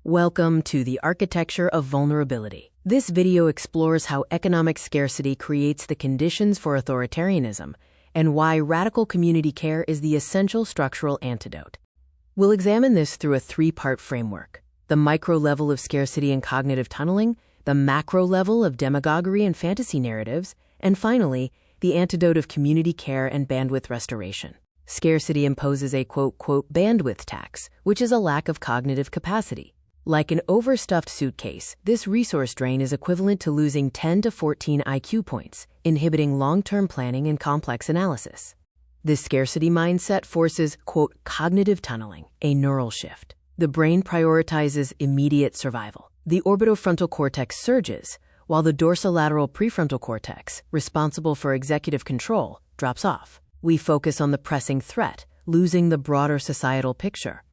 Welcome to the Architecture of Vulnerability. This video explores how economic scarcity creates the conditions for authoritarianism and why radical community care is the essential structural antidote. We'll examine this through a three-part framework: the micro level of scarcity and cognitive tunneling, the macro level of demagoguery and fantasy narratives, and finally, the antidote of community care and bandwidth restoration. Scarcity imposes a quote-quote bandwidth tax, which is a lack of cognitive capacity. Like an overstuffed suitcase, this resource drain is equivalent to losing 10 to 14 IQ points, inhibiting long-term planning and complex analysis. This scarcity mindset forces, quote, cognitive tunneling, a neural shift. The brain prioritizes immediate survival. The orbitofrontal cortex surges, while the dorsolateral prefrontal cortex, responsible for executive control, drops off. We focus on the pressing threat, losing the broader societal picture.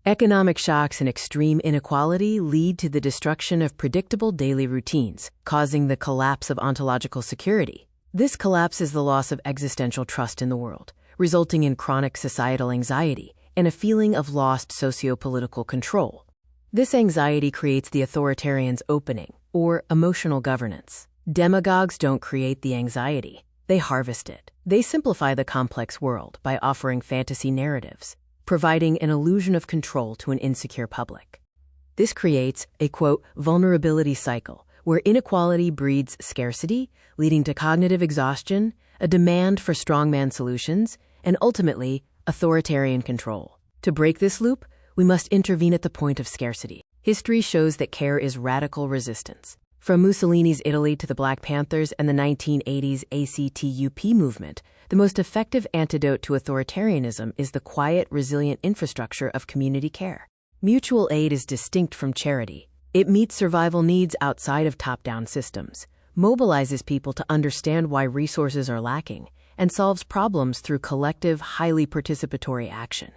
Economic shocks and extreme inequality lead to the destruction of predictable daily routines, causing the collapse of ontological security. This collapse is the loss of existential trust in the world, resulting in chronic societal anxiety and a feeling of lost socio-political control. This anxiety creates the authoritarian's opening, or emotional governance. Demagogues don't create the anxiety, they harvest it. They simplify the complex world by offering fantasy narratives, providing an illusion of control to an insecure public. This creates a, quote, vulnerability cycle, where inequality breeds scarcity, leading to cognitive exhaustion, a demand for strongman solutions, and ultimately, authoritarian control. To break this loop, we must intervene at the point of scarcity. History shows that care is radical resistance. From Mussolini's Italy to the Black Panthers and the 1980s ACTUP movement, the most effective antidote to authoritarianism is the quiet, resilient infrastructure of community care. Mutual aid is distinct from charity. It meets survival needs outside of top-down systems, mobilizes people to understand why resources are lacking, and solves problems through collective, highly participatory action.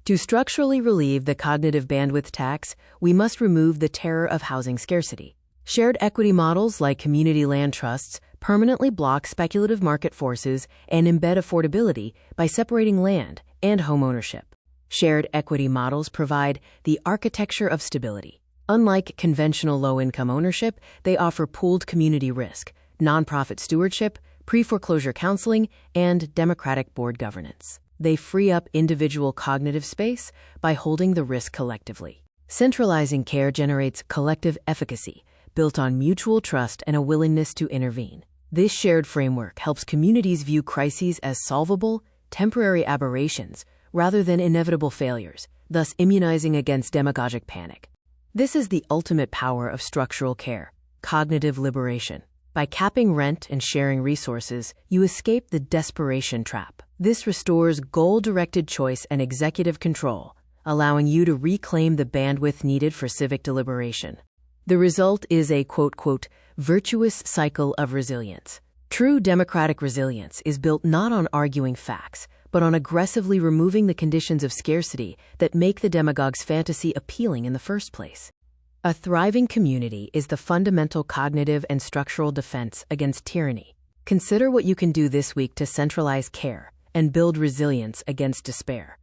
To structurally relieve the cognitive bandwidth tax, we must remove the terror of housing scarcity. Shared equity models like community land trusts permanently block speculative market forces and embed affordability by separating land and home ownership. Shared equity models provide the architecture of stability. Unlike conventional low-income ownership, they offer pooled community risk, nonprofit stewardship, pre-foreclosure counseling, and democratic board governance. They free up individual cognitive space by holding the risk collectively. Centralizing care generates collective efficacy, built on mutual trust and a willingness to intervene. This shared framework helps communities view crises as solvable, temporary aberrations rather than inevitable failures, thus immunizing against demagogic panic. This is the ultimate power of structural care, cognitive liberation. By capping rent and sharing resources, you escape the desperation trap. This restores goal-directed choice and executive control, allowing you to reclaim the bandwidth needed for civic deliberation. The result is a quote-quote virtuous cycle of resilience. True democratic resilience is built not on arguing facts, but on aggressively removing the conditions of scarcity that make the demagogue's fantasy appealing in the first place. A thriving community is the fundamental cognitive and structural defense against tyranny. Consider what you can do this week to centralize care and build resilience against despair.